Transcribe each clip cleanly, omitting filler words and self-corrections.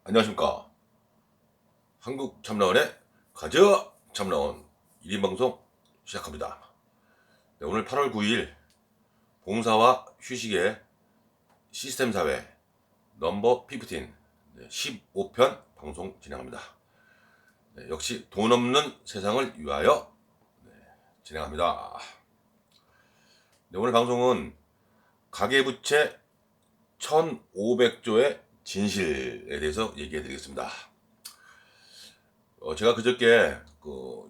안녕하십니까. 한국참나원의 가저 참나원 1인 방송 시작합니다. 네, 오늘 8월 9일 봉사와 휴식의 시스템 사회 넘버 15 15편 방송 진행합니다. 네, 역시 돈 없는 세상을 위하여 진행합니다. 네, 오늘 방송은 가계부채 1500조의 진실에 대해서 얘기해 드리겠습니다. 제가 그저께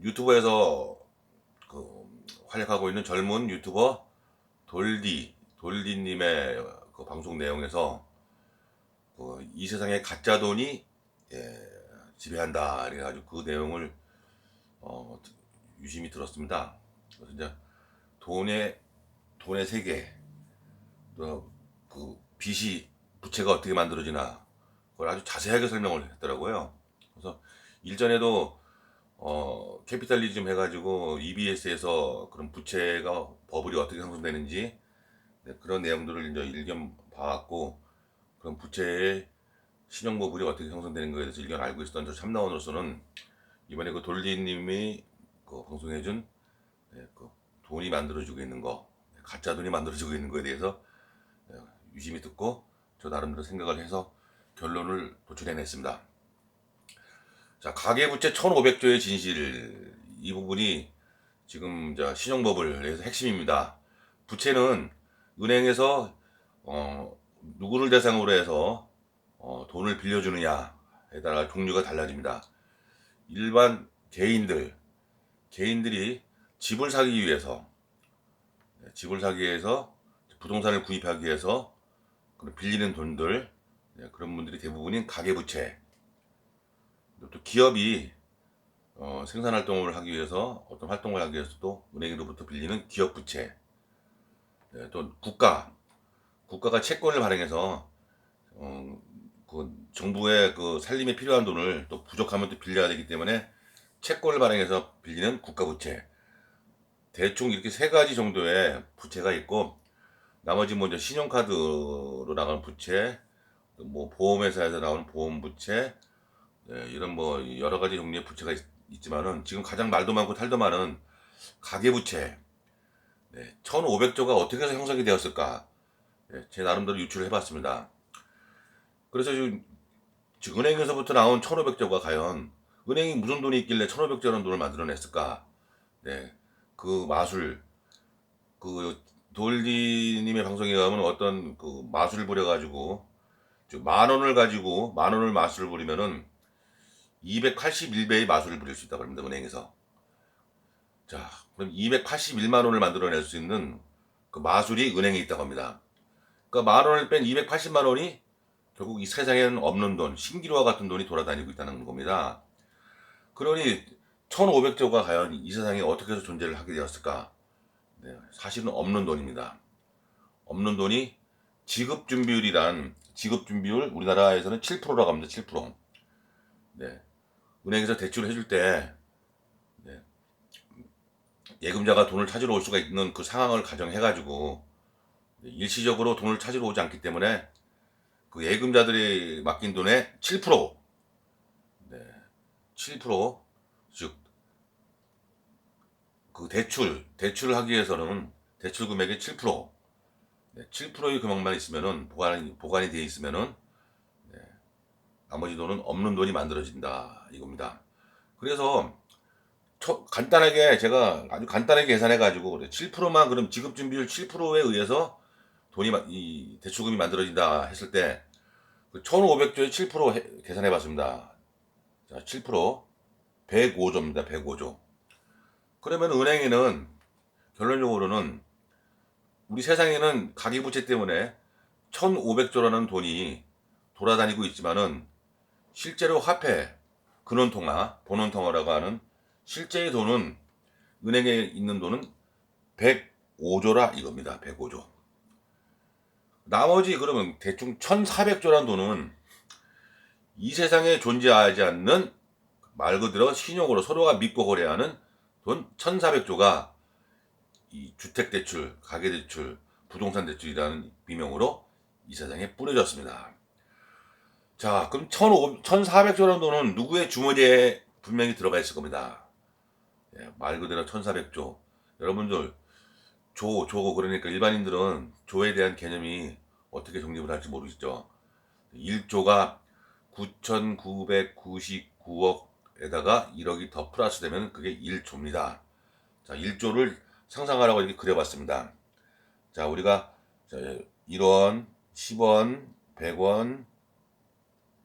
유튜브에서 활약하고 있는 젊은 유튜버 돌디님의 방송 내용에서 이 세상에 가짜 돈이 지배한다 그래가지고 그 내용을 유심히 들었습니다. 그래서 이제 돈의 세계, 또 그 빚이 부채가 어떻게 만들어지나 그걸 아주 자세하게 설명을 했더라고요. 그래서 일전에도 캐피탈리즘 해가지고 EBS에서 그런 부채가 버블이 어떻게 형성되는지 그런 내용들을 이제 일견 봐왔고, 그런 부채의 신용 버블이 어떻게 형성되는 거에 대해서 일견 알고 있었던 저 참나원으로서는 이번에 그 돌리님이 방송해준 돈이 만들어지고 있는 거, 가짜 돈이 만들어지고 있는 거에 대해서 유심히 듣고 저 나름대로 생각을 해서 결론을 도출해냈습니다. 자, 가계부채 1500조의 진실, 이 부분이 지금 신용버블에서 핵심입니다. 부채는 은행에서 누구를 대상으로 해서 돈을 빌려주느냐에 따라 종류가 달라집니다. 일반 개인들이 집을 사기 위해서 부동산을 구입하기 위해서 빌리는 돈들, 그런 분들이 대부분인 가계부채. 또 기업이 생산 활동을 하기 위해서, 어떤 활동을 하기 위해서도 은행으로부터 빌리는 기업 부채. 또 국가가 채권을 발행해서 정부의 살림에 필요한 돈을 또 부족하면 또 빌려야 되기 때문에 채권을 발행해서 빌리는 국가 부채. 대충 이렇게 세 가지 정도의 부채가 있고, 나머지 이제 신용카드로 나가는 부채, 보험회사에서 나오는 보험 부채, 이런 여러 가지 종류의 부채가 있지만은 지금 가장 말도 많고 탈도 많은 가계부채, 1500조가 어떻게 해서 형성이 되었을까, 제 나름대로 유출을 해봤습니다. 그래서 지금 은행에서부터 나온 1500조가 과연 은행이 무슨 돈이 있길래 1500조라는 돈을 만들어냈을까. 그 마술, 돌리님의 방송에 가면 어떤 마술을 부려가지고 만 원을 가지고 만 원을 마술을 부리면은 281배의 마술을 부릴 수 있다고 합니다, 은행에서. 자, 그럼 281만 원을 만들어낼 수 있는 그 마술이 은행에 있다고 합니다. 그러니까 만 원을 뺀 280만 원이 결국 이 세상에는 없는 돈, 신기루와 같은 돈이 돌아다니고 있다는 겁니다. 그러니 1500조가 과연 이 세상에 어떻게 해서 존재를 하게 되었을까? 사실은 없는 돈입니다. 없는 돈이 지급준비율, 우리나라에서는 7%라고 합니다. 7%. 은행에서 대출을 해줄 때 예금자가 돈을 찾으러 올 수가 있는 그 상황을 가정해가지고 일시적으로 돈을 찾으러 오지 않기 때문에 그 예금자들이 맡긴 돈의 7%, 7%, 즉 그 대출을 하기 위해서는 대출 금액의 7%, 7%의 금액만 있으면은 보관이 되어 있으면은 나머지 돈은 없는 돈이 만들어진다 이겁니다. 그래서 제가 아주 간단하게 계산해 가지고 7%만, 그럼 지급 준비율 7%에 의해서 이 대출금이 만들어진다 했을 때 1500조에 7% 계산해 봤습니다. 자, 7% 105조입니다. 105조. 그러면 은행에는 결론적으로는 우리 세상에는 가계부채 때문에 1500조라는 돈이 돌아다니고 있지만은 실제로 화폐, 근원통화, 본원통화라고 하는 실제의 돈은, 은행에 있는 돈은 105조라 이겁니다. 105조. 나머지 그러면 대충 1400조라는 돈은 이 세상에 존재하지 않는, 말 그대로 신용으로 서로가 믿고 거래하는 돈 1400조가 이 주택대출, 가계대출, 부동산대출이라는 비명으로 이 세상에 뿌려졌습니다. 자, 그럼 1,400조 원 돈은 누구의 주머니에 분명히 들어가 있을 겁니다. 예, 말 그대로 1,400조. 여러분들, 조, 그러니까 일반인들은 조에 대한 개념이 어떻게 정립을 할지 모르겠죠. 1조가 9,999억에다가 1억이 더 플러스 되면 그게 1조입니다. 자, 1조를 상상하라고 이렇게 그려봤습니다. 자, 우리가 1원, 10원, 100원,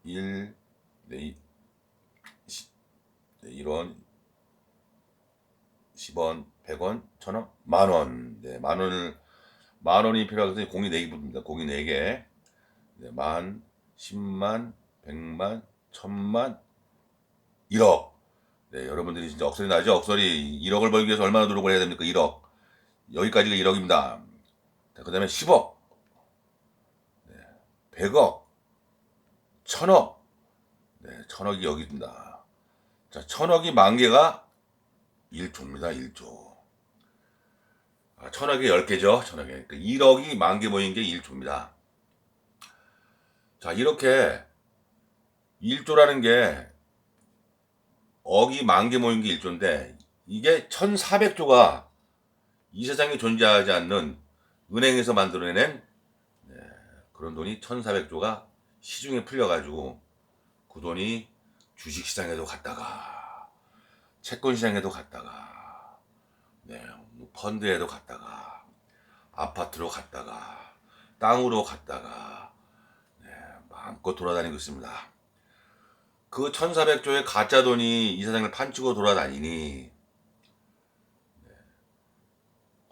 1, 네, 1원, 10원, 100원, 1,000원, 만원. 네, 만원이 필요하거든요. 공이 4개입니다. 공이 4개. 네, 만, 10만, 100만, 1,000만, 1억. 네, 여러분들이 진짜 억소리 나죠? 억소리. 1억을 벌기 위해서 얼마나 노력을 해야 됩니까? 1억. 여기까지가 1억입니다. 그 다음에 10억, 100억, 1,000억. 네, 1,000억이 여기 있습니다. 자, 1,000억이 만 개가 1조입니다. 1조. 1,000억이 10개죠. 1,000억에. 그러니까 1억이 만 개 모인 게 1조입니다. 자, 이렇게 1조라는 게 억이 만 개 모인 게 1조인데 이게 1,400조가 이 세상에 존재하지 않는 은행에서 만들어낸 그런 돈이 1,400조가 시중에 풀려가지고 그 돈이 주식시장에도 갔다가 채권시장에도 갔다가 펀드에도 갔다가 아파트로 갔다가 땅으로 갔다가 마음껏 돌아다니고 있습니다. 그 1,400조의 가짜 돈이 이 세상을 판치고 돌아다니니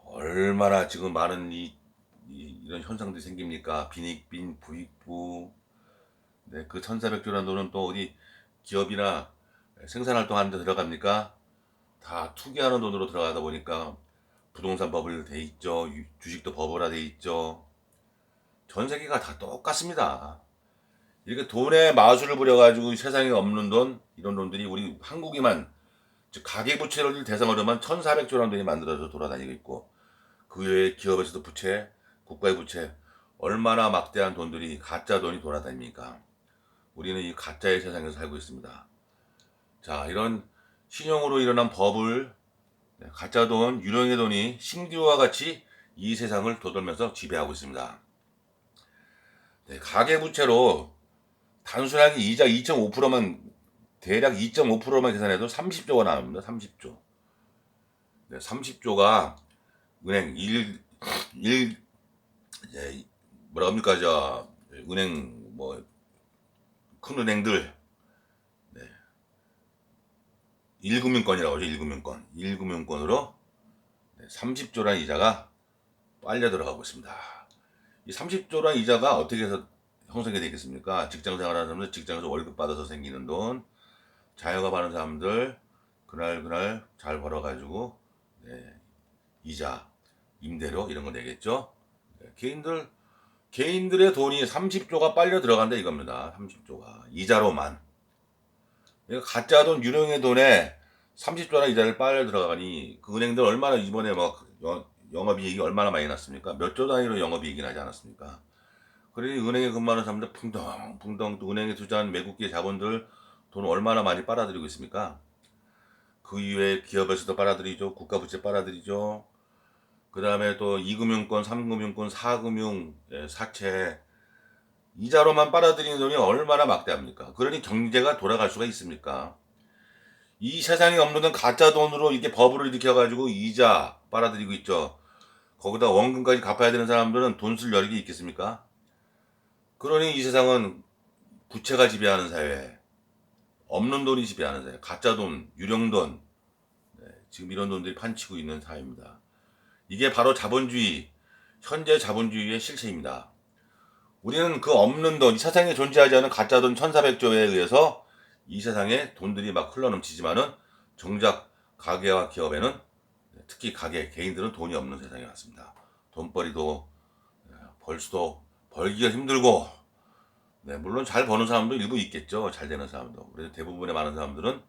얼마나 지금 많은 이런 현상들이 생깁니까? 빈익빈, 부익부. 네, 그 1,400조라는 돈은 또 어디 기업이나 생산활동 하는 데 들어갑니까? 다 투기하는 돈으로 들어가다 보니까 부동산 법을 돼 있죠. 주식도 법으로 돼 있죠. 전 세계가 다 똑같습니다. 이렇게 돈의 마술을 부려가지고 세상에 없는 돈, 이런 돈들이 우리 한국에만, 즉 가계부채를 대상으로만 1,400조라는 돈이 만들어져 돌아다니고 있고, 그 외에 기업에서도 부채, 국가의 부채, 얼마나 막대한 돈들이, 가짜 돈이 돌아다닙니까? 우리는 이 가짜의 세상에서 살고 있습니다. 자, 이런 신용으로 일어난 버블, 가짜 돈, 유령의 돈이 신기루와 같이 이 세상을 도돌면서 지배하고 있습니다. 네, 가계부채로 단순하게 이자 2.5%만, 대략 2.5%만 계산해도 30조가 나옵니다. 30조. 네, 30조가 은행 뭐라 합니까, 은행, 큰 은행들, 1금융권이라고 하죠, 1금융권. 1금융권으로 30조란 이자가 빨려 들어가고 있습니다. 이 30조란 이자가 어떻게 해서 형성이 되겠습니까? 직장 생활하는 사람들, 직장에서 월급 받아서 생기는 돈, 자영업 하는 사람들, 그날 잘 벌어가지고, 이자, 임대료, 이런 거 내겠죠? 개인들의 돈이 30조가 빨려 들어간다 이겁니다. 30조가. 이자로만. 그러니까 가짜 돈, 유령의 돈에 30조나 이자를 빨려 들어가니 그 은행들 얼마나 이번에 영업이익이 얼마나 많이 났습니까? 몇 조 단위로 영업이익이 나지 않았습니까? 그러니 은행에 근무하는 사람들 풍덩 또 은행에 투자한 외국계 자본들 돈 얼마나 많이 빨아들이고 있습니까? 그 이외에 기업에서도 빨아들이죠. 국가부채 빨아들이죠. 그 다음에 또 2금융권, 3금융권, 4금융, 사채 이자로만 빨아들이는 돈이 얼마나 막대합니까? 그러니 경제가 돌아갈 수가 있습니까? 이 세상에 없는 가짜 돈으로 이렇게 버블을 일으켜가지고 이자 빨아들이고 있죠. 거기다 원금까지 갚아야 되는 사람들은 돈 쓸 여력이 있겠습니까? 그러니 이 세상은 부채가 지배하는 사회, 없는 돈이 지배하는 사회, 가짜 돈, 유령돈, 지금 이런 돈들이 판치고 있는 사회입니다. 이게 바로 자본주의, 현재 자본주의의 실체입니다. 우리는 그 없는 돈, 이 세상에 존재하지 않은 가짜 돈 1,400조에 의해서 이 세상에 돈들이 막 흘러넘치지만은 정작 가게와 기업에는 특히 가게, 개인들은 돈이 없는 세상에 왔습니다. 돈벌이도 벌기가 힘들고 물론 잘 버는 사람도 일부 있겠죠. 잘 되는 사람도. 그래서 대부분의 많은 사람들은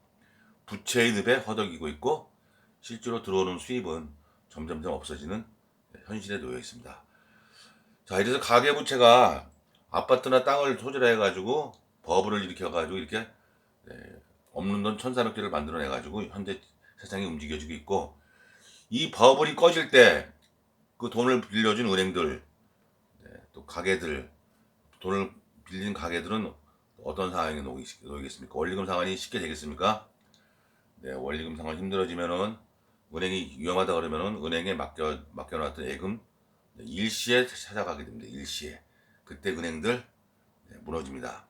부채의 늪에 허덕이고 있고 실제로 들어오는 수입은 점점점 없어지는 현실에 놓여 있습니다. 자, 이래서 가계부채가 아파트나 땅을 소재로 해가지고 버블을 일으켜가지고 이렇게 없는 돈 1,400조를 만들어내가지고 현재 세상이 움직여지고 있고, 이 버블이 꺼질 때 그 돈을 빌려준 은행들, 또 가게들, 돈을 빌린 가게들은 어떤 상황에 놓이겠습니까? 원리금 상환이 쉽게 되겠습니까? 원리금 상환 힘들어지면은, 은행이 위험하다 그러면은 은행에 맡겨놨던 예금 일시에 찾아가게 됩니다. 일시에. 그때 은행들 무너집니다.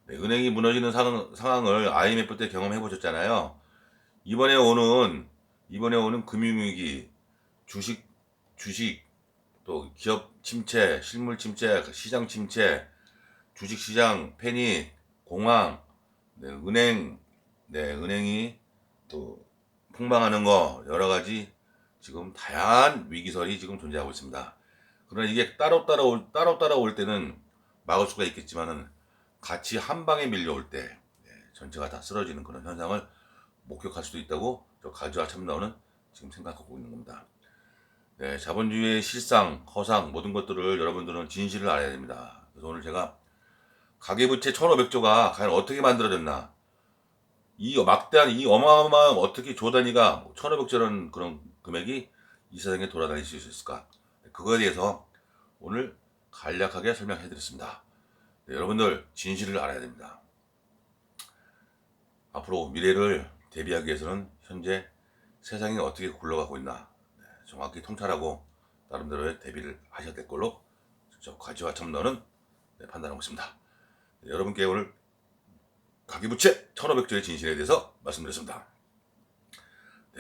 은행이 무너지는 상황을 IMF 때 경험해 보셨잖아요. 이번에 오는 금융위기, 주식, 또 기업 침체, 실물 침체, 시장 침체, 주식시장 패닉, 공황, 은행이 또 폭망하는 거, 여러 가지 지금 다양한 위기설이 지금 존재하고 있습니다. 그러나 이게 따로 따라올 때는 막을 수가 있겠지만은, 같이 한 방에 밀려올 때 전체가 다 쓰러지는 그런 현상을 목격할 수도 있다고 저 가즈와 참나원은 지금 생각하고 있는 겁니다. 자본주의의 실상, 허상 모든 것들을 여러분들은 진실을 알아야 됩니다. 그래서 오늘 제가 가계부채 1,500조가 과연 어떻게 만들어졌나, 이 막대한 이 어마어마한 어떻게 조 단위가 1,500조라는 그런 금액이 이 세상에 돌아다닐 수 있을까, 그거에 대해서 오늘 간략하게 설명해 드렸습니다. 여러분들 진실을 알아야 됩니다. 앞으로 미래를 대비하기 위해서는 현재 세상이 어떻게 굴러가고 있나 정확히 통찰하고 나름대로의 대비를 하셔야 될 걸로 저 가지와 참너는 판단하고 있습니다. 여러분께 오늘 가계부채 1,500조의 진실에 대해서 말씀드렸습니다.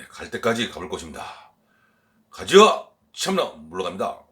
갈 때까지 가볼 것입니다. 가지와 참너 물러갑니다.